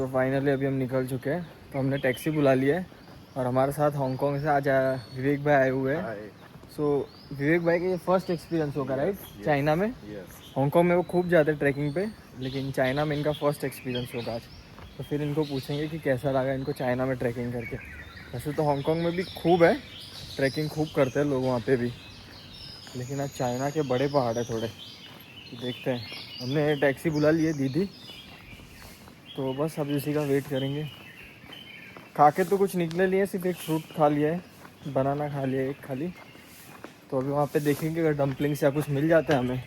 Finally अभी हम निकल चुके हैं। तो हमने टैक्सी बुला लिया है और हमारे साथ हांगकांग से आज विवेक भाई आए हुए हैं। सो विवेक भाई का ये फर्स्ट एक्सपीरियंस होगा राइट चाइना में। हांगकांग में वो खूब जाते हैं ट्रैकिंग पे, लेकिन चाइना में इनका फर्स्ट एक्सपीरियंस होगा आज। तो फिर इनको पूछेंगे कि कैसा लगा इनको चाइना में ट्रैकिंग करके। वैसे तो हांगकांग में भी खूब है, ट्रैकिंग खूब करते हैं लोग वहाँ पे भी, लेकिन आज चाइना के बड़े पहाड़ है थोड़े। तो देखते हैं। हमने टैक्सी बुला ली है दीदी, तो बस अभी उसी का वेट करेंगे। खा के तो कुछ निकले नहीं है, सिर्फ एक फ्रूट खा लिया है, बनाना खा लिया है एक खाली। तो अभी वहाँ पे देखेंगे अगर डम्पलिंग्स या कुछ मिल जाता है हमें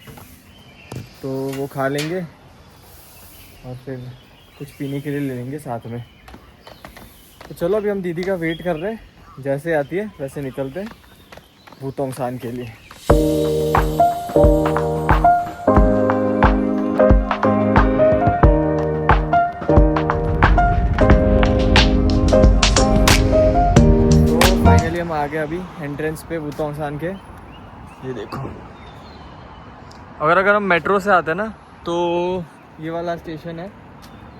तो वो खा लेंगे और फिर कुछ पीने के लिए ले लेंगे साथ में। तो चलो अभी हम दीदी का वेट कर रहे हैं, जैसे आती है वैसे निकलते हैं वुतोंगसान के लिए। हम आ गए अभी एंट्रेंस पे वुतोंगसान के। ये देखो, अगर हम मेट्रो से आते हैं ना तो ये वाला स्टेशन है,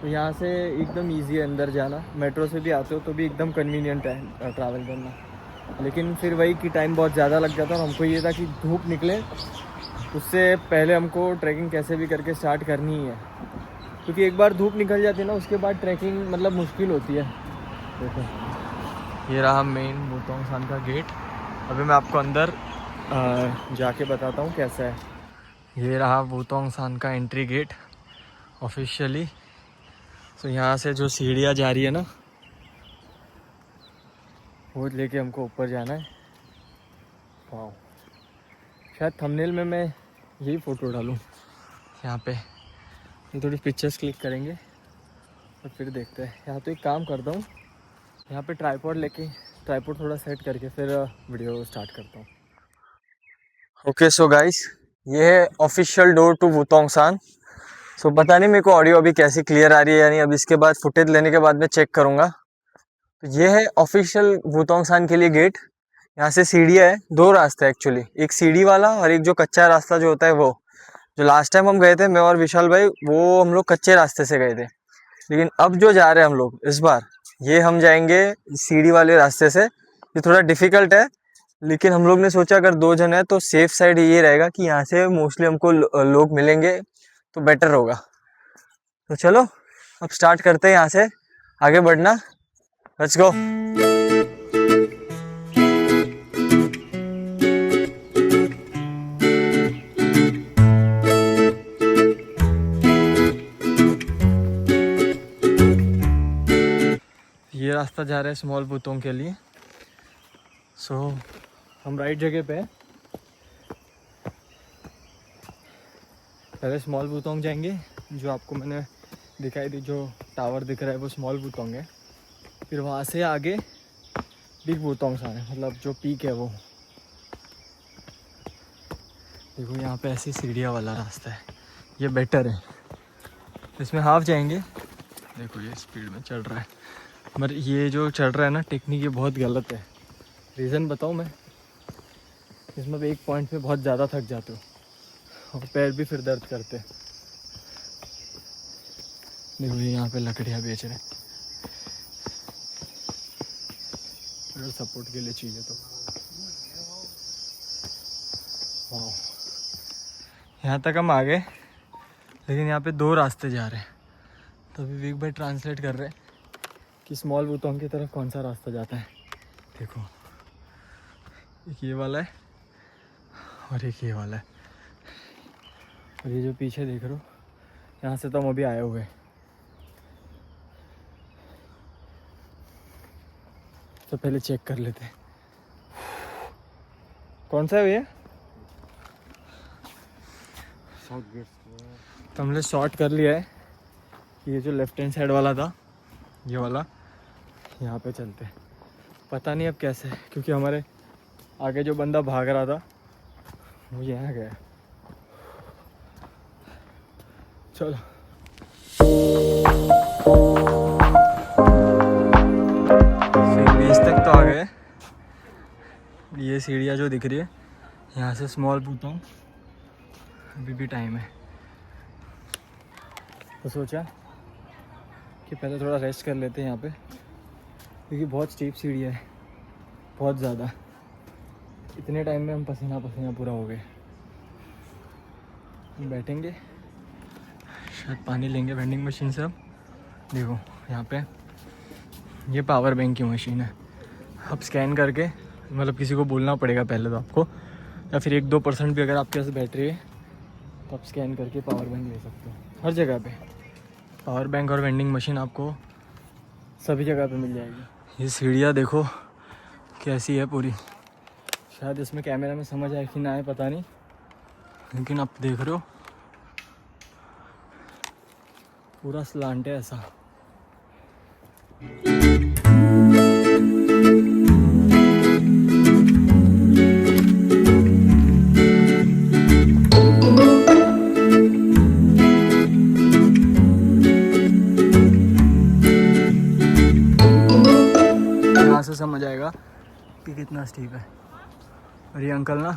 तो यहाँ से एकदम इजी है अंदर जाना। मेट्रो से भी आते हो तो भी एकदम कन्वीनियंट है ट्रैवल करना, लेकिन फिर वही कि टाइम बहुत ज़्यादा लग जाता है। और हमको ये था कि धूप निकले उससे पहले हमको ट्रैकिंग कैसे भी करके स्टार्ट करनी ही है, क्योंकि एक बार धूप निकल जाती है ना उसके बाद ट्रैकिंग मतलब मुश्किल होती है। देखो ये रहा मेन वुतोंगसान का गेट। अभी मैं आपको अंदर जाके बताता हूँ कैसा है। ये रहा वुतोंगसान का एंट्री गेट ऑफिशियली। तो यहाँ से जो सीढ़ियाँ जा रही है ना वो लेके हमको ऊपर जाना है। वाह, शायद थंबनेल में मैं यही फ़ोटो डालूँ। यहाँ पे हम थोड़ी पिक्चर्स क्लिक करेंगे और फिर देखते हैं। यहाँ तो एक काम करता हूँ, यहाँ पे ट्राइपॉड थोड़ा सेट करके फिर वीडियो स्टार्ट करता हूँ। ओके सो गाइस, ये है ऑफिशियल डोर टू वुतोंगसान। सो पता नहीं मेरे को ऑडियो अभी कैसी क्लियर आ रही है या नहीं, अब इसके बाद फुटेज लेने के बाद मैं चेक करूँगा। तो ये है ऑफिशियल वुतोंगसान के लिए गेट। यहाँ से सीढ़ियाँ है, दो रास्ते एक्चुअली, एक सीढ़ी वाला और एक जो कच्चा रास्ता जो होता है वो। जो लास्ट टाइम हम गए थे मैं और विशाल भाई, वो हम लोग कच्चे रास्ते से गए थे, लेकिन अब जो जा रहे हैं हम लोग इस बार, ये हम जाएंगे सीढ़ी वाले रास्ते से। ये थोड़ा डिफिकल्ट है, लेकिन हम लोग ने सोचा अगर 2 जन है तो सेफ साइड ये रहेगा कि यहाँ से मोस्टली हमको लोग मिलेंगे तो बेटर होगा। तो चलो अब स्टार्ट करते हैं यहाँ से आगे बढ़ना। Let's go. ये रास्ता जा रहा है स्मॉल वुतोंग के लिए। सो हम राइट जगह पे हैं। पहले स्मॉल वुतोंग जाएंगे, जो आपको मैंने दिखाई दी, जो टावर दिख रहा है वो स्मॉल वुतोंग है। फिर वहाँ से आगे बिग वुतोंगसान है, मतलब जो पीक है वो। देखो यहाँ पे ऐसी सीढ़ियाँ वाला रास्ता है, ये बेटर है। इसमें हाफ जाएंगे। देखो ये स्पीड में चढ़ रहा है, मगर ये जो चढ़ रहा है ना टेक्निक, ये बहुत गलत है। रीज़न बताऊँ मैं, इसमें एक पॉइंट पे बहुत ज़्यादा थक जाते हो और पैर भी फिर दर्द करते हैं। देखो ये यहाँ पे लकड़ियाँ बेच रहे हैं, अगर सपोर्ट के लिए चाहिए तो। वाह, यहाँ तक हम आ गए, लेकिन यहाँ पे 2 रास्ते जा रहे हैं। तो अभी विवेक भाई ट्रांसलेट कर रहे हैं कि स्मॉल वुतोंग की तरफ कौन सा रास्ता जाता है। देखो एक ये वाला है और एक ये वाला है, और ये जो पीछे देख रहे हो यहाँ से तो हम अभी आए हुए हैं। तो पहले चेक कर लेते हैं कौन सा है भैया। तो हमने शॉर्ट कर लिया है, ये जो लेफ्ट हैंड साइड वाला था ये वाला, यहाँ पे चलते हैं। पता नहीं अब कैसे है, क्योंकि हमारे आगे जो बंदा भाग रहा था वो यहाँ गया। चलो बीच तक तो आ गए। ये सीढ़ियाँ जो दिख रही है यहाँ से स्मॉल वुतोंग, अभी भी टाइम है। तो सोचा कि पहले थोड़ा रेस्ट कर लेते हैं यहाँ पे, क्योंकि बहुत स्टीप सीढ़ी है, बहुत ज़्यादा। इतने टाइम में हम पसीना पसीना पूरा हो गए। हम बैठेंगे, शायद पानी लेंगे वेंडिंग मशीन से। अब देखो यहाँ पे ये पावर बैंक की मशीन है। अब स्कैन करके, मतलब किसी को बोलना पड़ेगा पहले तो आपको, या फिर 1-2% भी अगर आपके पास बैटरी है तो आप स्कैन करके पावर बैंक ले सकते हो। हर जगह पे पावर बैंक और वेंडिंग मशीन आपको सभी जगह पे मिल जाएगी। ये सीढ़ियाँ देखो कैसी है पूरी, शायद इसमें कैमरा में समझ आए कि ना आए पता नहीं, लेकिन आप देख रहे हो पूरा स्लांट है ऐसा। यहाँ से समझ आएगा कि कितना स्टीप है। और ये अंकल ना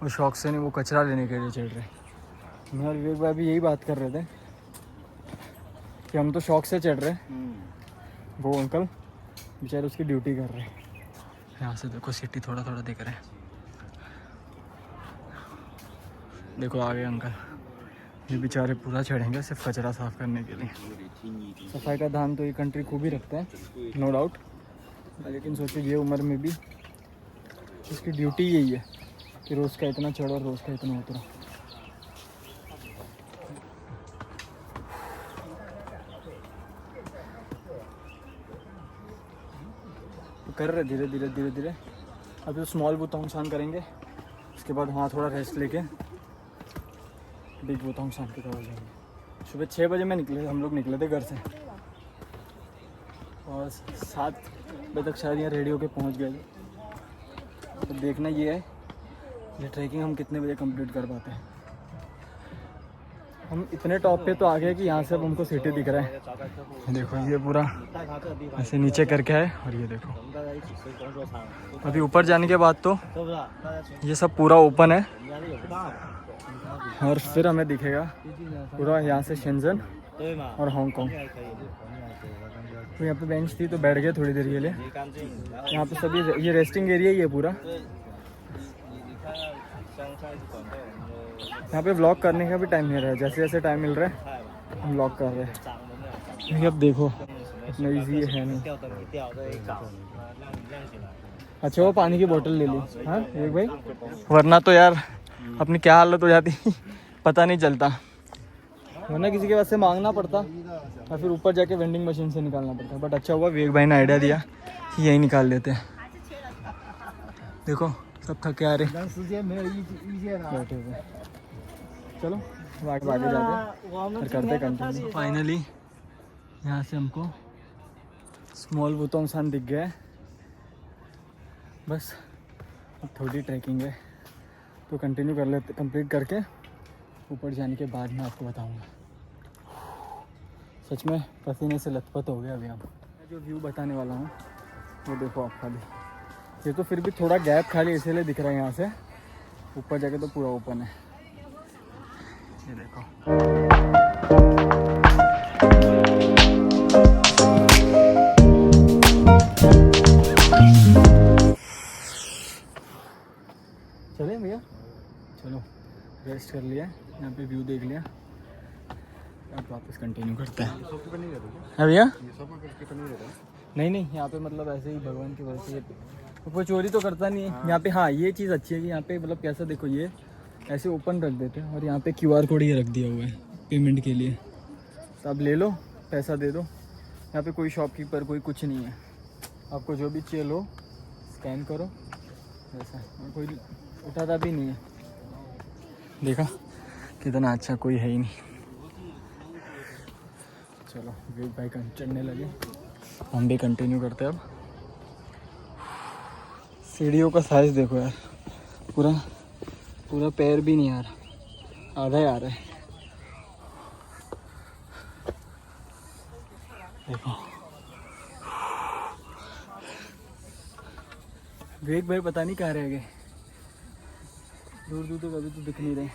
वो शौक से नहीं, वो कचरा लेने के लिए चल रहे हैं। मैं और विवेक भाई भी यही बात कर रहे थे कि हम तो शौक से चढ़ रहे हैं, वो अंकल बेचारे उसकी ड्यूटी कर रहे हैं। यहाँ से देखो सिटी थोड़ा थोड़ा दिख रहा है। देखो आगे अंकल, ये बेचारे पूरा चढ़ेंगे सिर्फ कचरा साफ़ करने के लिए। सफाई का ध्यान तो ये कंट्री खूब ही रखता है, नो डाउट, लेकिन सोचिए ये उम्र में भी इसकी ड्यूटी यही है कि रोज़ का इतना चढ़ो और रोज़ का इतना उतरो। तो कर रहे धीरे धीरे धीरे धीरे। अभी तो स्मॉल बुतोंग शान करेंगे, उसके बाद वहाँ थोड़ा रेस्ट लेके बिग बुतोंग शान की तरफ जाएंगे। सुबह 6 बजे हम लोग निकले थे घर से, और 7 बजे तक शायद यहाँ रेडी होके पहुँच गए थे। तो देखना ये है ये ट्रैकिंग हम कितने बजे कंप्लीट कर पाते हैं। हम इतने टॉप पे तो आ गए कि यहाँ से अब हमको सिटी दिख रहा है। देखो ये पूरा ऐसे नीचे करके है, और ये देखो अभी ऊपर जाने के बाद तो ये सब पूरा ओपन है, और फिर हमें दिखेगा पूरा यहाँ से शेंजन और हांगकांग। तो यहाँ पे बेंच थी तो बैठ गए थोड़ी देर के लिए। यहाँ पे सभी ये रेस्टिंग एरिया ही है पूरा। यहाँ पे व्लॉग करने का भी टाइम नहीं रहा है, जैसे जैसे टाइम मिल रहा है हम व्लॉग कर रहे हैं। अब देखो इतना ईजी है नहीं। अच्छा वो पानी की बोतल ले ली, हाँ एक भाई, वरना तो यार अपनी क्या हालत हो जाती पता नहीं चलता, वरना किसी के पास से मांगना पड़ता या फिर ऊपर जाके वेंडिंग मशीन से निकालना पड़ता। बट अच्छा हुआ विवेक भाई ने आइडिया दिया कि यही निकाल लेते हैं। देखो सब थके आ रहे बैठे हुए। चलो आगे जाते और करते कंटिन्यू। फाइनली यहाँ से हमको स्मॉल बुतोंग शान दिख गया है। बस अब थोड़ी ट्रैकिंग है तो कंटिन्यू कर लेते, कंप्लीट करके ऊपर जाने के बाद मैं आपको बताऊंगा। सच में पसीने से लथपथ हो गया अभी। हम जो व्यू बताने वाला हूँ वो देखो आप खाली, ये तो फिर भी थोड़ा गैप खाली इसीलिए दिख रहा है यहाँ से, ऊपर जाके तो पूरा ओपन है। ये देखो चले भैया, चलो रेस्ट कर लिया, यहाँ पे व्यू देख लिया, अब वापस कंटिन्यू करते हैं। है भैया? नहीं यहाँ पे मतलब ऐसे ही भगवान की वजह से कोई चोरी तो करता नहीं है यहाँ पे। हाँ ये चीज़ अच्छी है कि यहाँ पे मतलब कैसा देखो ये ऐसे ओपन रख देते हैं, और यहाँ पे QR कोड ही रख दिया हुआ है पेमेंट के लिए, तो आप ले लो पैसा दे दो। यहाँ पे कोई शॉपकीपर कोई कुछ नहीं है, आपको जो भी चाहिए लो स्कैन करो, ऐसा कोई उठाता भी नहीं है। देखा कितना अच्छा, कोई है ही नहीं। चलो विवेक भाई चढ़ने लगे, हम भी कंटिन्यू करते हैं। अब सीढ़ियों का साइज देखो यार, पूरा पैर भी नहीं आ रहा, आधा ही आ रहा है। देखो विवेक भाई पता नहीं कहाँ रह गए, दूर दूर तक अभी तो दिख नहीं रहे,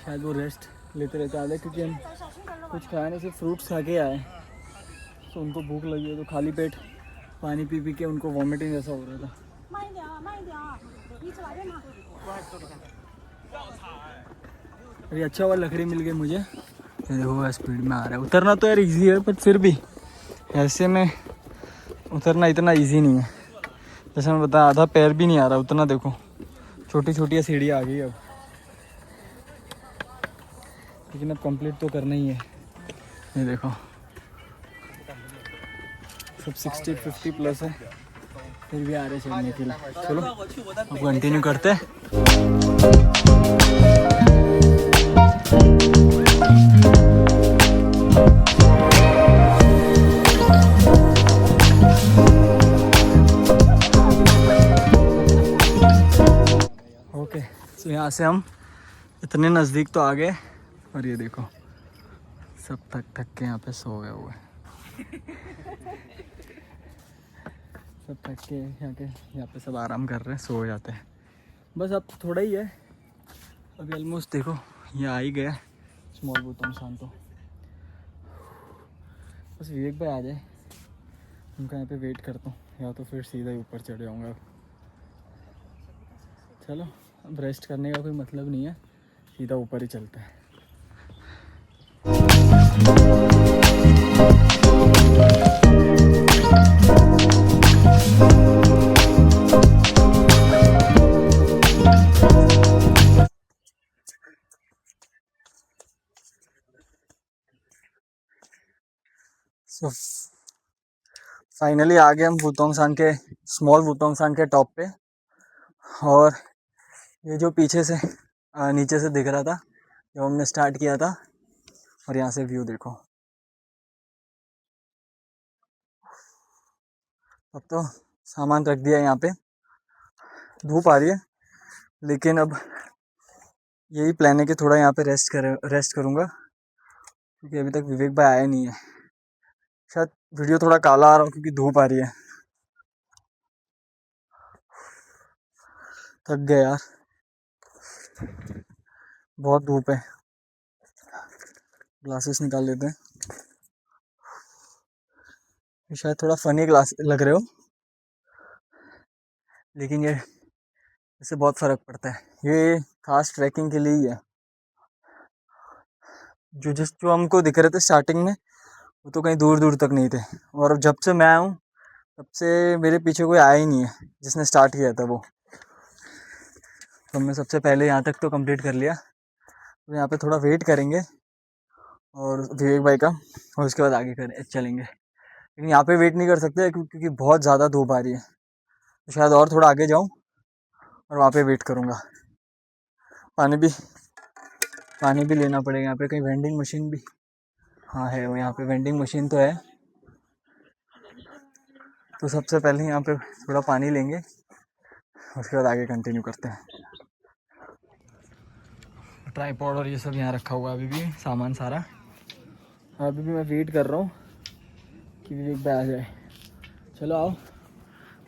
शायद वो रेस्ट लेते रहते आधे, क्योंकि हम कुछ खाया नहीं, सिर्फ फ्रूट्स खा के आए। तो उनको भूख लगी है तो खाली पेट पानी पी पी के उनको वॉमिटिंग जैसा हो रहा था। अरे अच्छा हुआ लकड़ी मिल गई मुझे। ये देखो स्पीड में आ रहा है। उतरना तो यार इजी है पर फिर भी ऐसे में उतरना इतना इजी नहीं है। जैसे मैं बताया आधा पैर भी नहीं आ रहा उतना। देखो छोटी छोटी सीढ़ियाँ आ गई अब, लेकिन अब कंप्लीट तो करना ही है। ये देखो सब 60-50 प्लस है फिर भी आ रहे चढ़ने के लिए। चलो अब कंटिन्यू करते हैं। ओके तो यहाँ से हम इतने नज़दीक तो आ गए और ये देखो सब थक थक के यहाँ पे सो गए हुए। सब थक के यहाँ पे सब आराम कर रहे हैं, सो जाते हैं। बस अब थोड़ा ही है अभी ऑलमोस्ट। देखो ये आ ही गया स्मॉल बुतोंग सान। तो बस विवेक भाई आ जाए, उनका यहाँ पे वेट करता हूँ या तो फिर सीधा ही ऊपर चढ़ जाऊँगा। चलो अब रेस्ट करने का कोई मतलब नहीं है, सीधा ऊपर ही चलते हैं। सो फाइनली आ गए हम वुतोंग के स्मॉल वुतोंग के टॉप पे। और ये जो पीछे से नीचे से दिख रहा था जब हमने स्टार्ट किया था, और यहाँ से व्यू देखो। अब तो सामान रख दिया यहाँ पे, धूप आ रही है लेकिन अब यही प्लान है कि थोड़ा यहाँ पे रेस्ट करूँगा क्योंकि अभी तक विवेक भाई आया नहीं है। शायद वीडियो थोड़ा काला आ रहा हो क्योंकि धूप आ रही है। थक गए यार, बहुत धूप है। ग्लासेस निकाल लेते हैं। शायद थोड़ा फनी ग्लास लग रहे हो लेकिन ये इससे बहुत फ़र्क पड़ता है। ये खास ट्रैकिंग के लिए ही है। जो हमको दिख रहे थे स्टार्टिंग में वो तो कहीं दूर दूर तक नहीं थे, और जब से मैं आया हूँ तब से मेरे पीछे कोई आया ही नहीं है जिसने स्टार्ट किया था वो। तो हमने सबसे पहले यहाँ तक तो कंप्लीट कर लिया। तो यहाँ पे थोड़ा वेट करेंगे और विवेक भाई का, और उसके बाद आगे चलेंगे। लेकिन यहाँ पे वेट नहीं कर सकते क्योंकि बहुत ज़्यादा धूप आ रही है। तो शायद और थोड़ा आगे जाऊँ और वहाँ पे वेट करूँगा। पानी भी लेना पड़ेगा। यहाँ पे कहीं वेंडिंग मशीन भी हाँ है, वो यहाँ पे वेंडिंग मशीन तो है। तो सबसे पहले यहाँ पे थोड़ा पानी लेंगे, उसके बाद आगे कंटिन्यू करते हैं। ट्राइपॉड और ये सब यहाँ रखा हुआ है अभी भी सामान सारा। अभी भी मैं वेट कर रहा हूँ कि विवेक भाई आ जाए। चलो आओ,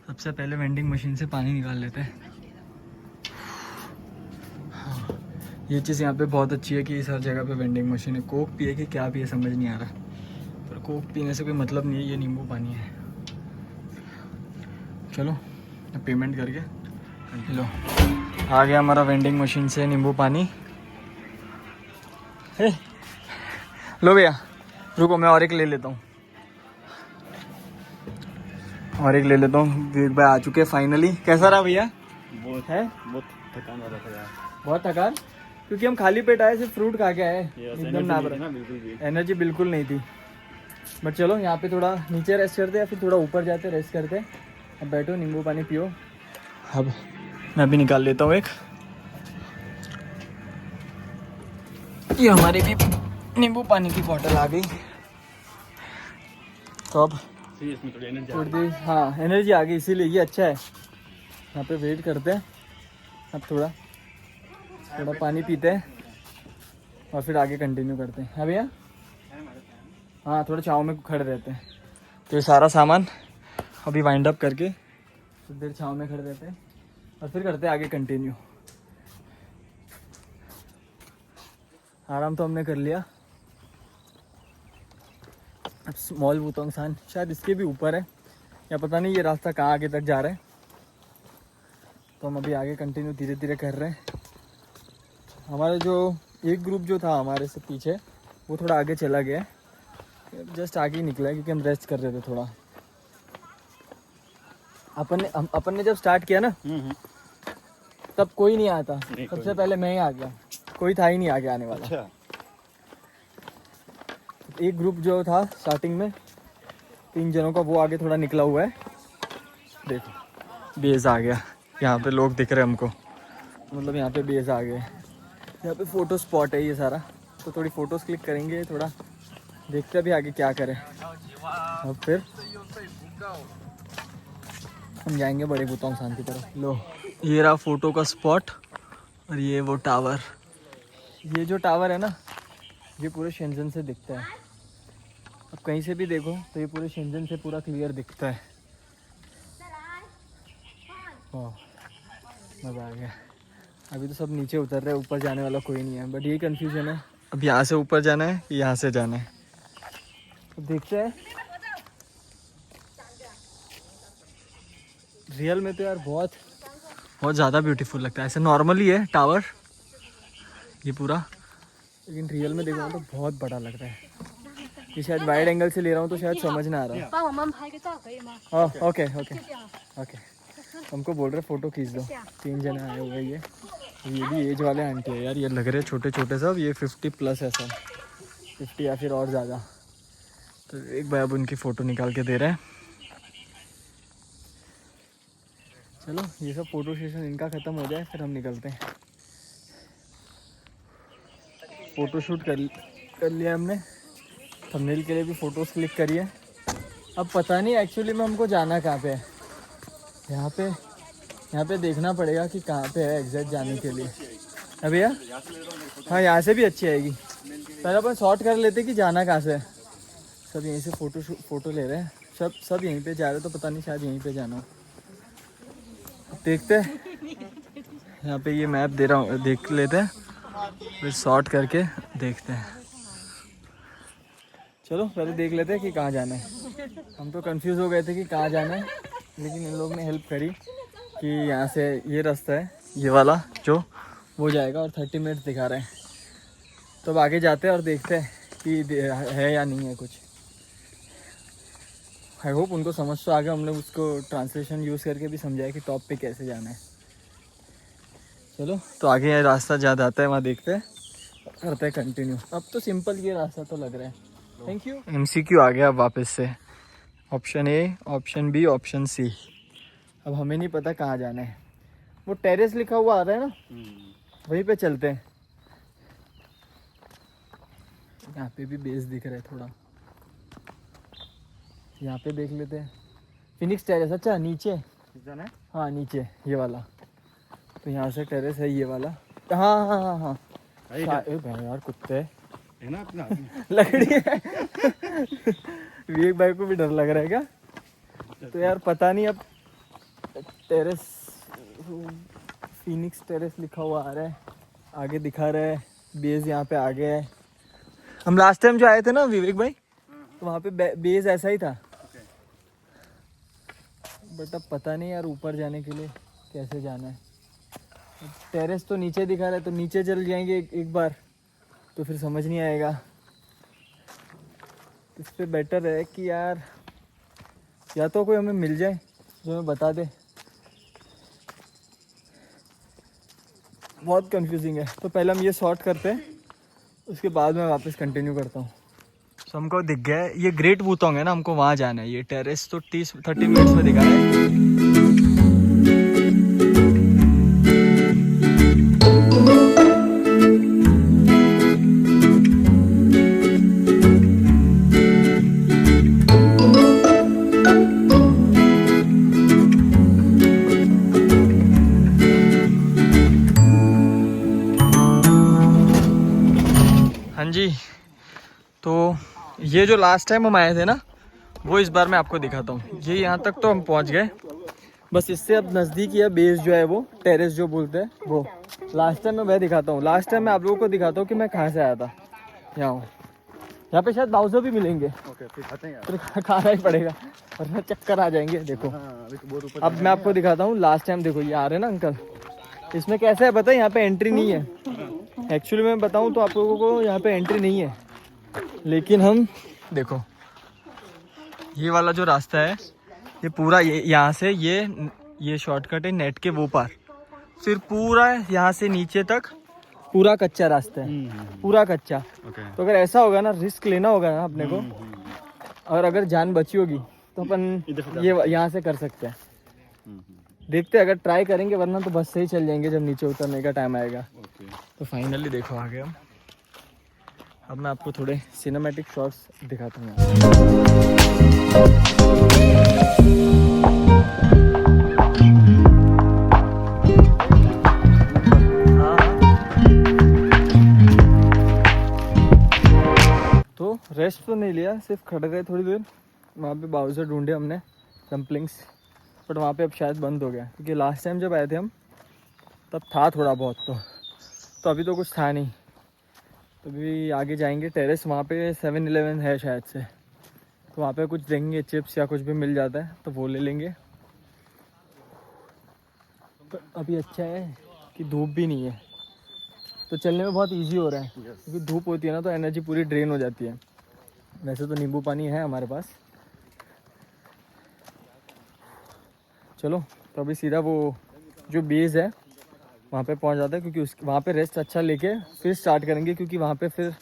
सबसे पहले वेंडिंग मशीन से पानी निकाल लेते हैं। हाँ, ये चीज़ यहाँ पे बहुत अच्छी है कि इस हर जगह पे वेंडिंग मशीन है। कोक पिए कि क्या पिए समझ नहीं आ रहा, पर कोक पीने से कोई मतलब नहीं है, ये नींबू पानी है। चलो पेमेंट करके लो, आ गया हमारा वेंडिंग मशीन से नींबू पानी। लो भैया रुको, मैं और एक ले लेता हूँ। विवेक भाई आ चुके हैं फाइनली। कैसा रहा भैया? बहुत थकान वाला था यार। बहुत थकान क्योंकि हम खाली पेट आए, सिर्फ फ्रूट खा के आए, एकदम ना एनर्जी बिल्कुल नहीं थी। बट चलो यहाँ पे थोड़ा नीचे रेस्ट करते या फिर थोड़ा ऊपर जाते रेस्ट करते। अब बैठो नींबू पानी पियो। अब मैं भी निकाल लेता हूँ एक। ये हमारी भी नींबू पानी की बोतल आ गई। तो अब थोड़ी हाँ एनर्जी आ गई, इसीलिए ये अच्छा है। यहाँ पे वेट करते हैं, अब थोड़ा पानी पीते हैं और फिर आगे कंटिन्यू करते हैं। हाँ भैया, हाँ थोड़ा छाँव में खड़े रहते हैं। तो ये सारा सामान अभी वाइंड अप करके कुछ देर छाँव में खड़े रहते हैं और फिर करते हैं आगे कंटिन्यू। आराम तो हमने कर लिया, स्मॉल वुतोंगसान शायद इसके भी ऊपर है, या पता नहीं ये रास्ता कहाँ आगे तक जा रहा है। तो हम अभी आगे कंटिन्यू धीरे धीरे कर रहे हैं। हमारा जो एक ग्रुप जो था हमारे से पीछे, वो थोड़ा आगे चला गया, जस्ट आगे ही निकला है क्योंकि हम रेस्ट कर रहे थे थोड़ा। अपन ने जब स्टार्ट किया ना तब कोई नहीं आया था, सबसे पहले मैं ही आ गया, कोई था ही नहीं आगे आने वाला। अच्छा। एक ग्रुप जो था स्टार्टिंग में 3 जनों का, वो आगे थोड़ा निकला हुआ है। देखो बेस आ गया, यहाँ पे लोग दिख रहे हैं हमको, मतलब यहाँ पे बेस आ गए। यहाँ पे फ़ोटो स्पॉट है ये सारा, तो थोड़ी फ़ोटोज़ क्लिक करेंगे, थोड़ा देखते हैं अभी आगे क्या करें। और फिर हम जाएंगे बड़े वुतोंगसान की तरफ। लो ये रहा फ़ोटो का स्पॉट, और ये वो टावर। ये जो टावर है ना, ये पूरे शेंजन से दिखता है। अब कहीं से भी देखो तो ये पूरे शेंजन से पूरा क्लियर दिखता है। वाह मज़ा आ गया। अभी तो सब नीचे उतर रहे हैं, ऊपर जाने वाला कोई नहीं है, बट यही कंफ्यूजन है अब यहाँ से ऊपर जाना है कि यहाँ से जाना है। तो देखते हैं। रियल में तो यार बहुत ज़्यादा ब्यूटीफुल लगता है, ऐसे नॉर्मली है टावर ये पूरा, लेकिन रियल में देखो तो बहुत बड़ा लग रहा है। ये शायद वाइड एंगल से ले रहा हूँ तो शायद समझ ना आ रहा है। ओके ओके ओके, हमको बोल रहे फ़ोटो खींच दो। 3 जने आए हुए हैं, ये भी एज वाले आंटी है यार, ये लग रहे छोटे छोटे सब, ये 50+ है सब, 50 या फिर और ज़्यादा। तो एक भाई अब उनकी फ़ोटो निकाल के दे रहे हैं। चलो ये सब फ़ोटो सेशन इनका ख़त्म हो जाए फिर हम निकलते हैं। फ़ोटो शूट कर लिया हमने, थंबनेल के लिए भी फ़ोटोज़ क्लिक करी है। अब पता नहीं एक्चुअली में हमको जाना कहाँ पे है। यहाँ पे देखना पड़ेगा कि कहाँ पे है एग्जैक्ट जाने के लिए। अभी भैया हाँ यहाँ से भी अच्छी आएगी, पहले अपन शॉर्ट कर लेते कि जाना कहाँ से है। सब यहीं से फ़ोटो ले रहे हैं, सब यहीं पे जा रहे हैं, तो पता नहीं शायद यहीं पे जाना हो। देखते हैं, यहाँ पे ये मैप दे रहा हूँ, देख लेते हैं फिर शॉर्ट करके देखते हैं। चलो पहले देख लेते हैं कि कहाँ जाना है। हम तो कंफ्यूज हो गए थे कि कहाँ जाना है, लेकिन इन लोगों ने हेल्प करी कि यहाँ से ये रास्ता है, ये वाला जो वो जाएगा, और 30 मिनट दिखा रहे हैं। तो अब आगे जाते हैं और देखते हैं कि है या नहीं है कुछ। आई होप उनको समझ तो आ गया, हमने उसको ट्रांसलेशन यूज़ करके भी समझाया कि टॉप पे कैसे जाना है। चलो तो आगे रास्ता ज़्यादा आता है, वहाँ देखते हैं, करते हैं कंटिन्यू। अब तो सिंपल ये रास्ता तो लग रहा है। Thank you. MCQ आ गया अब वापस से, option A, option B, option C. अब हमें नहीं पता कहाँ जाना है। वो टेरेस लिखा हुआ आ रहा है ना, वहीं पे चलते हैं। यहाँ पे भी बेस दिख रहा है थोड़ा, यहाँ पे देख लेते हैं। फिनिक्स टेरेस, अच्छा नीचे जाना है। हाँ नीचे ये वाला, तो यहाँ से टेरेस है ये वाला। हाँ हाँ हाँ हाँ यार कुत्ते है ना अपना लकड़ी है। विवेक भाई को भी डर लग रहा है क्या? तो यार पता नहीं, अब टेरेस फिनिक्स टेरेस लिखा हुआ आ रहा है, आगे दिखा रहा है, बेस यहाँ पे आगे है। हम लास्ट टाइम जो आए थे ना विवेक भाई, तो वहाँ पे बेस ऐसा ही था, बट अब पता नहीं यार ऊपर जाने के लिए कैसे जाना है। टेरेस तो नीचे दिखा रहा है, तो नीचे चल जाएंगे एक बार, तो फिर समझ नहीं आएगा। इस पे बेटर है कि यार या तो कोई हमें मिल जाए जो हमें बता दे। बहुत कंफ्यूजिंग है, तो पहले हम ये सॉर्ट करते हैं, उसके बाद मैं वापस कंटिन्यू करता हूँ। तो हमको दिख गया है ये ग्रेट वुतोंग है ना, हमको वहाँ जाना है। ये टेरेस तो 30 मिनट्स में दिखा रहा है। हाँ जी, तो ये जो लास्ट टाइम हम आए थे ना, वो इस बार मैं आपको दिखाता हूँ। ये यहाँ तक तो हम पहुँच गए, बस इससे अब नज़दीक ही है बेस जो है, वो टेरेस जो बोलते हैं वो। लास्ट टाइम मैं वह दिखाता हूँ, लास्ट टाइम मैं आप लोगों को दिखाता हूँ कि मैं कहाँ से आया था। यहाँ यहाँ पे शायद बाउजो भी मिलेंगे। ओके, फिर खाते हैं यार। फिर खाना ही पड़ेगा वरना चक्कर आ जाएंगे। देखो अभी तो बहुत ऊपर। अब मैं आपको दिखाता हूँ। लास्ट टाइम देखो ये आ रहे हैं ना अंकल, इसमें कैसा है पता है, यहाँ पे एंट्री नहीं है। एक्चुअली मैं बताऊँ तो आप लोगों को यहाँ पे एंट्री नहीं है, लेकिन हम देखो ये वाला जो रास्ता है ये पूरा यहाँ से ये शॉर्टकट है नेट के वो पार, फिर पूरा यहाँ से नीचे तक पूरा कच्चा रास्ता है, पूरा कच्चा। तो अगर ऐसा होगा ना, रिस्क लेना होगा ना अपने को, और अगर जान बची होगी तो अपन ये यहाँ से कर सकते हैं। देखते हैं, अगर ट्राई करेंगे, वरना तो बस से ही चल जाएंगे जब नीचे उतरने का टाइम आएगा। तो फाइनली देखो आ गए हम। अब मैं आपको थोड़े सिनेमैटिक शॉट्स दिखाता हूँ। तो रेस्ट तो नहीं लिया, सिर्फ खड़े रहे थोड़ी देर। वहाँ पे बाउजर ढूंढे हमने, डम्पलिंग्स, बट वहाँ पे अब शायद बंद हो गया, क्योंकि लास्ट टाइम जब आए थे हम तब था थोड़ा बहुत। तो अभी तो कुछ था नहीं। तो अभी आगे जाएंगे टेरेस, वहाँ पे 7-Eleven है शायद से, तो वहाँ पे कुछ देंगे, चिप्स या कुछ भी मिल जाता है तो वो ले लेंगे। तो अभी अच्छा है कि धूप भी नहीं है, तो चलने में बहुत इजी हो रहा है, क्योंकि धूप होती है ना तो एनर्जी पूरी ड्रेन हो जाती है। वैसे तो नींबू पानी है हमारे पास। चलो तो अभी सीधा वो जो बेस है वहाँ पे पहुँच जाता है, क्योंकि वहाँ पे रेस्ट अच्छा लेके फिर स्टार्ट करेंगे, क्योंकि वहाँ पे फिर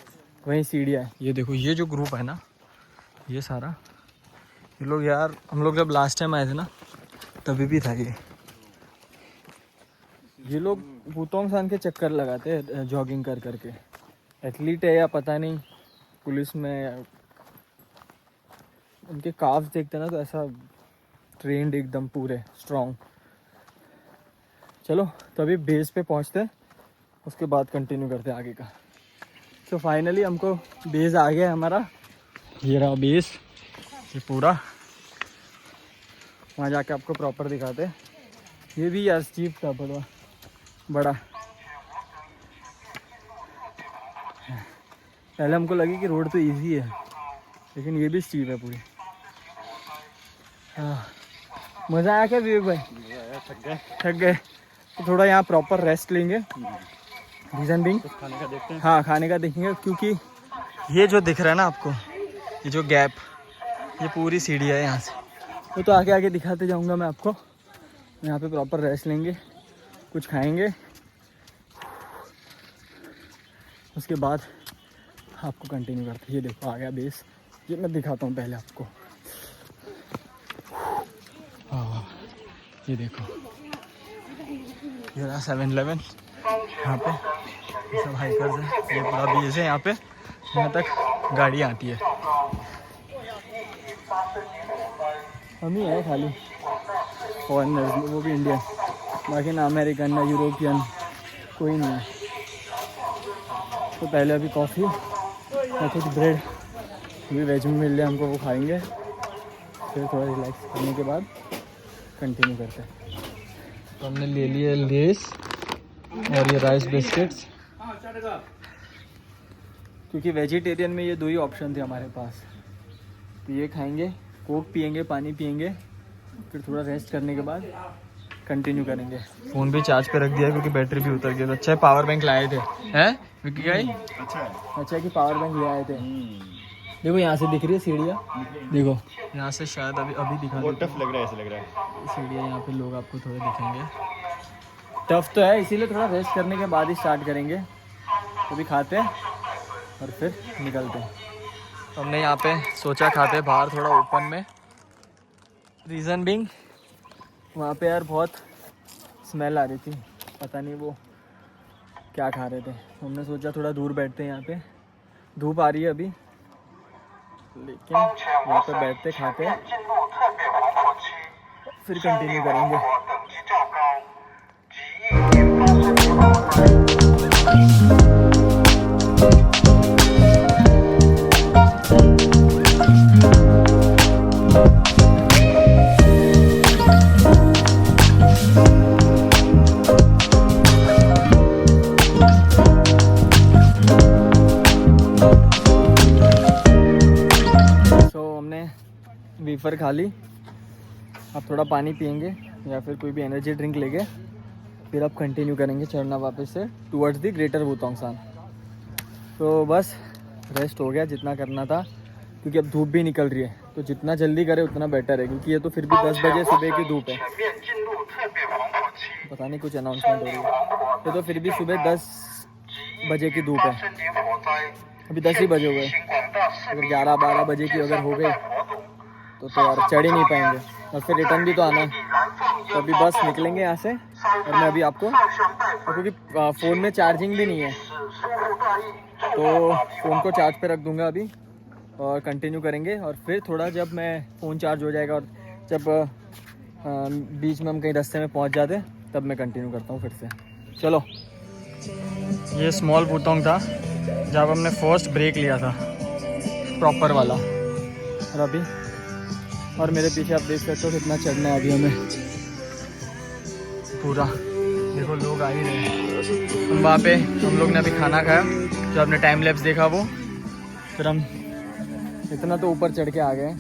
वहीं सीढ़ियाँ है। ये देखो ये जो ग्रुप है ना, ये सारा, ये लोग यार, हम लोग जब लास्ट टाइम आए थे ना तभी भी था ये लोग भूतोंग सान के चक्कर लगाते हैं जॉगिंग कर करके। एथलीट है या पता नहीं, पुलिस में उनके काफ्स देखते ना तो ऐसा ट्रेंड एकदम पूरे स्ट्रॉन्ग। चलो तो अभी बेस पे पहुंचते हैं, उसके बाद कंटिन्यू करते हैं आगे का। तो फाइनली हमको बेस आ गया हमारा, ये रहा बेस, ये पूरा। वहाँ जाके आपको प्रॉपर दिखाते हैं। ये भी यार स्टीप था बड़ा। पहले हमको लगी कि रोड तो इजी है, लेकिन ये भी स्टीप है पूरी। हाँ, मज़ा आया क्या विवेक भाई? थक गए तो थोड़ा यहाँ प्रॉपर रेस्ट लेंगे। रीज़न बिंग खाने का देखते हैं। हाँ, खाने का देखेंगे, क्योंकि ये जो दिख रहा है ना आपको, ये जो गैप, ये पूरी सीढ़ी है यहाँ से। वो तो आगे आगे दिखाते जाऊँगा मैं आपको। यहाँ पे प्रॉपर रेस्ट लेंगे, कुछ खाएंगे, उसके बाद आपको कंटिन्यू करते। ये देखो आ गया बेस, ये मैं दिखाता हूँ पहले आपको। हाँ, ये देखो ये रहा 7-Eleven। यहाँ पे ये सब हाइकर्स हैं, ये पूरा बेस है। यहाँ पे यहाँ तक गाड़ी आती है, हम ही है खाली फॉरेनर्स, वो भी इंडियन, बाकी ना अमेरिकन ना यूरोपियन, कोई नहीं है। तो पहले अभी कॉफ़ी और कुछ ब्रेड भी वेज में मिल जाए हमको, वो खाएंगे, फिर थोड़ा रिलैक्स करने के बाद कंटिन्यू करते हैं। तो हमने ले लिए लेस और ये राइस बिस्किट्स, क्योंकि वेजिटेरियन में ये दो ही ऑप्शन थे हमारे पास। तो ये खाएंगे, कोक पियेंगे, पानी पियेंगे, फिर थोड़ा रेस्ट करने के बाद कंटिन्यू करेंगे। फ़ोन भी चार्ज पे रख दिया क्योंकि बैटरी भी उतर गई। तो अच्छा है पावर बैंक लाए थे, हैं विक्की भाई? अच्छा है कि पावर बैंक ले आए थे। देखो यहाँ से दिख रही है सीढ़ियाँ, देखो यहाँ से शायद अभी दिखा, बहुत टफ लग रहा है, ऐसा लग रहा है सीढ़ियाँ। यहाँ पे लोग आपको थोड़े दिखेंगे। टफ तो है, इसीलिए थोड़ा रेस्ट करने के बाद ही स्टार्ट करेंगे। अभी खाते हैं और फिर निकलते हैं। तो हमने यहाँ पे सोचा खाते बाहर थोड़ा ओपन में। रीज़न बिंग वहाँ पे यार बहुत स्मेल आ रही थी, पता नहीं वो क्या खा रहे थे। हमने सोचा थोड़ा दूर बैठते हैं, यहाँ पे धूप आ रही है अभी, लेकिन यहाँ पे बैठते खाते फिर कंटिन्यू करेंगे। वेफर खा ली। अब थोड़ा पानी पियेंगे या फिर कोई भी एनर्जी ड्रिंक लेके फिर अब कंटिन्यू करेंगे चढ़ना वापस से टूवर्ड्स दी ग्रेटर वुतोंगसान। तो बस रेस्ट हो गया जितना करना था, क्योंकि अब धूप भी निकल रही है, तो जितना जल्दी करे उतना बेटर है, क्योंकि ये तो फिर भी 10 बजे सुबह की धूप है। पता नहीं कुछ अनाउंसमेंट हो रही है। ये तो फिर भी सुबह 10 बजे की धूप है, अभी 10 ही बजे हुए। अगर 11-12 बजे की अगर हो गई तो यार चढ़ ही नहीं पाएंगे, और फिर रिटर्न भी तो आना है। तो अभी बस निकलेंगे यहाँ से, और मैं अभी आपको, क्योंकि फ़ोन में चार्जिंग भी नहीं है तो फ़ोन को चार्ज पे रख दूँगा अभी और कंटिन्यू करेंगे। और फिर थोड़ा जब मैं फ़ोन चार्ज हो जाएगा और जब बीच में हम कहीं रास्ते में पहुँच जाते तब मैं कंटिन्यू करता हूँ फिर से। चलो, ये स्मॉल वुतोंग था जब हमने फर्स्ट ब्रेक लिया था प्रॉपर वाला, और अभी और मेरे पीछे आप देख सकते हो कितना चढ़ना है अभी हमें पूरा। देखो लोग आ ही रहे हैं। हम वहाँ पे हम लोग ने अभी खाना खाया, जो आपने टाइम लैप्स देखा वो, फिर हम इतना तो ऊपर चढ़ के आ गए।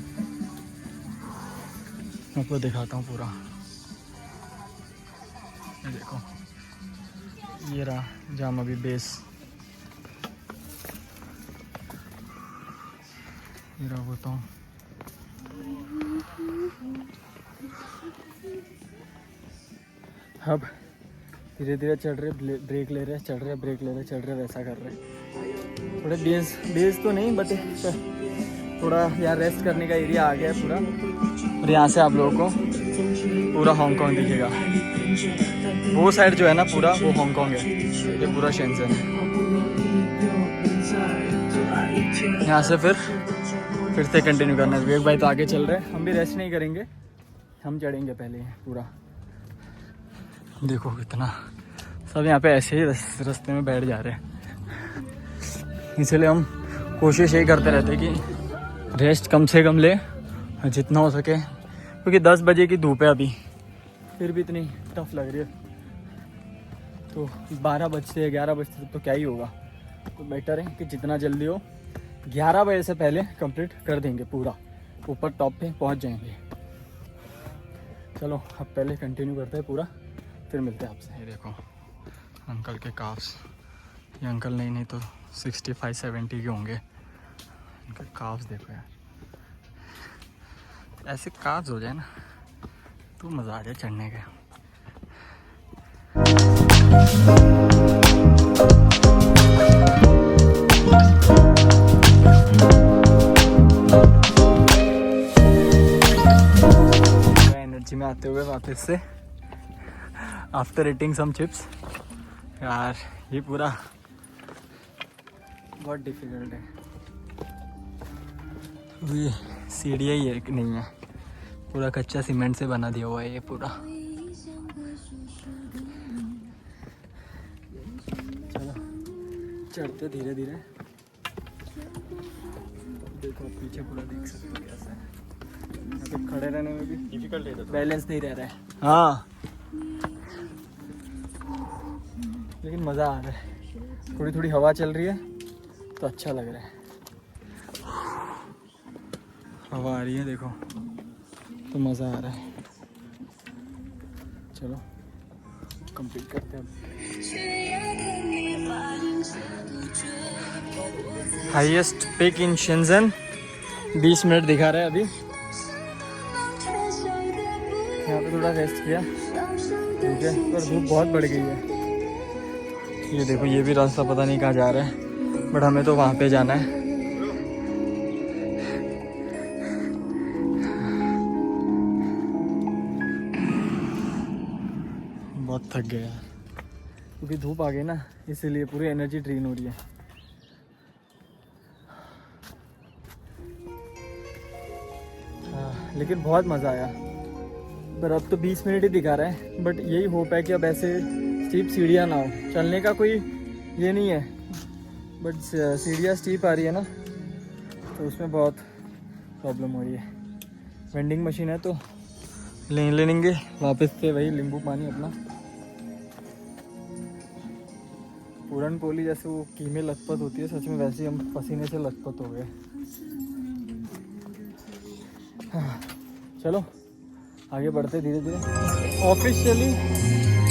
आपको दिखाता हूँ पूरा, ये देखो, ये रहा जहाँ अभी बेस, ये रहा वुतोंग। अब धीरे धीरे चढ़ रहे, ब्रेक ले रहे, चढ़ रहे, ब्रेक ले रहे, चढ़ रहे, वैसा कर रहे। थोड़े बेस तो नहीं, बट थोड़ा यहाँ रेस्ट करने का एरिया आ गया है पूरा। और यहाँ से आप लोगों को पूरा हांगकांग दिखेगा। वो साइड जो है ना पूरा, वो हांगकांग है, ये पूरा शेंजन है। यहाँ से फिर से कंटिन्यू करना है। विवेक भाई तो आगे चल रहे हैं, हम भी रेस्ट नहीं करेंगे, हम चढ़ेंगे पहले पूरा। देखो कितना सब यहाँ पे ऐसे ही रास्ते में बैठ जा रहे हैं, इसलिए हम कोशिश यही करते रहते हैं कि रेस्ट कम से कम ले जितना हो सके, क्योंकि 10 बजे की धूप है अभी, फिर भी इतनी टफ लग रही है। तो 12 बजते 11 बजते तो क्या ही होगा, तो बेटर है कि जितना जल्दी हो 11 बजे से पहले कंप्लीट कर देंगे पूरा, ऊपर टॉप पे पहुंच जाएंगे। चलो अब पहले कंटिन्यू करते हैं पूरा, फिर मिलते हैं आपसे। ये देखो अंकल के काफ्स, ये अंकल नहीं तो 65-70 के होंगे, इनके काफ्स देखो यार। ऐसे काफ्स हो जाए ना तो मज़ा आ जाए चढ़ने का। एनर्जी में आते हुए वापस से आफ्टर ईटिंग सम चिप्स। यार ये पूरा बहुत डिफिकल्ट है, ये सीढ़ियाँ ही है कि नहीं है, पूरा कच्चा सीमेंट से बना दिया हुआ है ये पूरा। चलो चढ़ते धीरे धीरे। देखो पीछे पूरा देख सकते हो कैसा है, यहाँ पे खड़े रहने में भी डिफिकल्ट है, बैलेंस नहीं रह रहा है। हाँ लेकिन मज़ा आ रहा है, थोड़ी थोड़ी हवा चल रही है तो अच्छा लग रहा है। हवा आ रही है देखो, तो मज़ा आ रहा है। चलो कंप्लीट करते हैं। हाईएस्ट पिक इन शेंजन 20 मिनट दिखा रहा है अभी। यहाँ पे थोड़ा रेस्ट किया, ठीक है, पर धूप बहुत बढ़ गई है। ये देखो ये भी रास्ता पता नहीं कहाँ जा रहा है, बट हमें तो वहाँ पे जाना है। बहुत थक गया क्योंकि धूप आ गई ना, इसीलिए पूरी एनर्जी ड्रेन हो रही है। लेकिन बहुत मज़ा आया, पर अब तो 20 मिनट ही दिखा रहा है। बट यही होप है कि अब ऐसे स्टीप सीढ़ियाँ ना हो, चलने का कोई ये नहीं है, बट सीढ़ियाँ स्टीप आ रही है ना तो उसमें बहुत प्रॉब्लम हो रही है। वेंडिंग मशीन है तो ले लेंगे वापस से वही नींबू पानी अपना। पूरन पोली जैसे वो कीमे लथपथ होती है, सच में वैसे ही हम पसीने से लथपथ हो गए। चलो आगे बढ़ते धीरे धीरे। Officially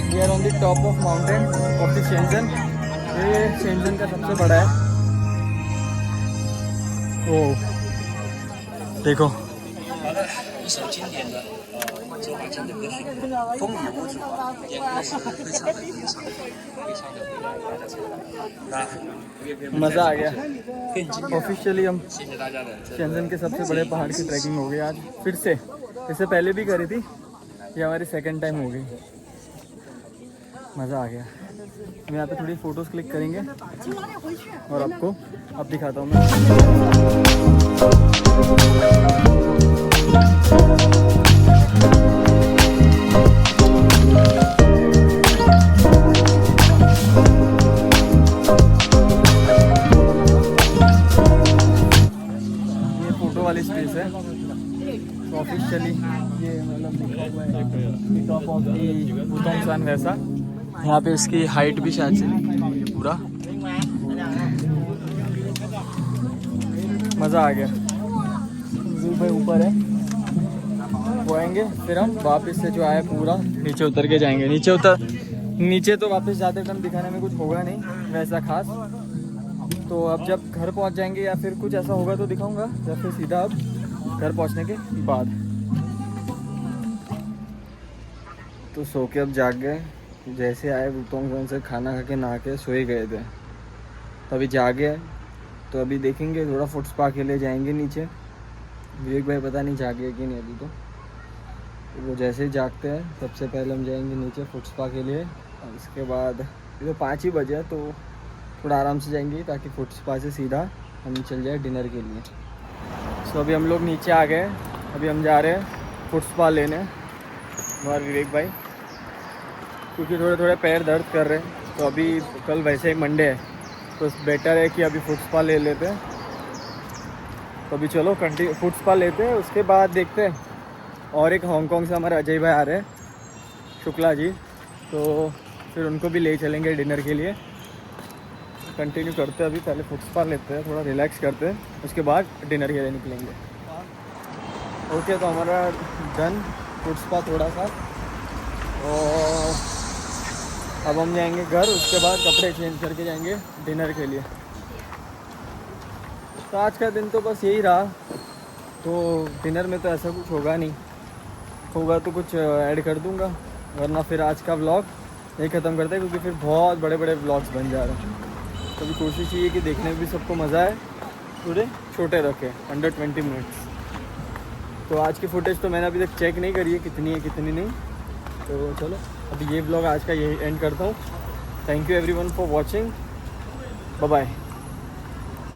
we are on the top of mountain of the Schengen. ये शेंजन का सबसे बड़ा है। ओ देखो मज़ा आ गया। ऑफिशियली हम शेंजन के सबसे बड़े पहाड़ की ट्रैकिंग हो गई आज फिर से। इससे पहले भी करी थी, ये हमारी सेकंड टाइम हो गई। मज़ा आ गया। हम यहाँ पे थोड़ी फ़ोटोज़ क्लिक करेंगे और आपको अब दिखाता हूँ मैं। वाली स्पेस है। तो ऑफिशियली ये मतलब लिखा हुआ है टॉप ऑफ दी वुतोंगसान वैसा। यहाँ पे इसकी हाइट भी शायद से लिखी हुई है पूरा। मज़ा आ गया। व्यू भाई ऊपर है, वो आएंगे फिर हम वापस से जो आए पूरा नीचे उतर के जाएंगे। नीचे तो वापस जाते टाइम दिखाने में कुछ होगा नहीं वैसा खास। तो अब जब घर पहुंच जाएंगे या फिर कुछ ऐसा होगा तो दिखाऊंगा, या फिर सीधा अब घर पहुंचने के बाद। तो सो के अब जाग गए। जैसे आए वुतोंगसान से खाना खा के नहा के सोए गए थे, तो अभी जागे। तो अभी देखेंगे थोड़ा फुट स्पा के लिए जाएंगे नीचे। विवेक भाई पता नहीं जागे कि नहीं अभी। तो वो जैसे ही जागते हैं सबसे पहले हम जाएंगे नीचे फुट स्पा के लिए। और उसके बाद ये तो 5 ही बजे तो थोड़ा आराम से जाएंगे ताकि फुट स्पा से सीधा हम चल जाए डिनर के लिए। सो अभी हम लोग नीचे आ गए। अभी हम जा रहे हैं फुट स्पा लेने और विवेक भाई, क्योंकि थोड़े थोड़े पैर दर्द कर रहे हैं। तो अभी कल वैसे ही मंडे है तो बेटर है कि अभी फुट स्पा ले लेते हैं। तो अभी चलो फुट स्पा लेते हैं, उसके बाद देखते हैं। और एक हांगकांग से हमारे अजय भाई आ रहे हैं, शुक्ला जी, तो फिर उनको भी ले चलेंगे डिनर के लिए। कंटिन्यू करते हैं। अभी पहले फुट स्पा लेते हैं, थोड़ा रिलैक्स करते हैं, उसके बाद डिनर के लिए निकलेंगे। ओके, तो हमारा डन फुट स्पा थोड़ा सा। और अब हम जाएंगे घर, उसके बाद कपड़े चेंज करके जाएंगे डिनर के लिए। तो आज का दिन तो बस यही रहा। तो डिनर में तो ऐसा कुछ होगा नहीं, होगा तो कुछ ऐड कर दूंगा, वरना फिर आज का व्लॉग यही ख़त्म करते हैं, क्योंकि फिर बहुत बड़े बड़े व्लॉग्स बन जा रहे हैं। तो अभी कोशिश ये है कि देखने में भी सबको मज़ा आए, थोड़े छोटे रखें, अंडर 20 मिनट्स। तो आज की फुटेज तो मैंने अभी तक चेक नहीं करी है कितनी है कितनी नहीं। तो चलो अभी ये व्लॉग आज का यही एंड करता हूँ। Thank you everyone for watching. Bye bye.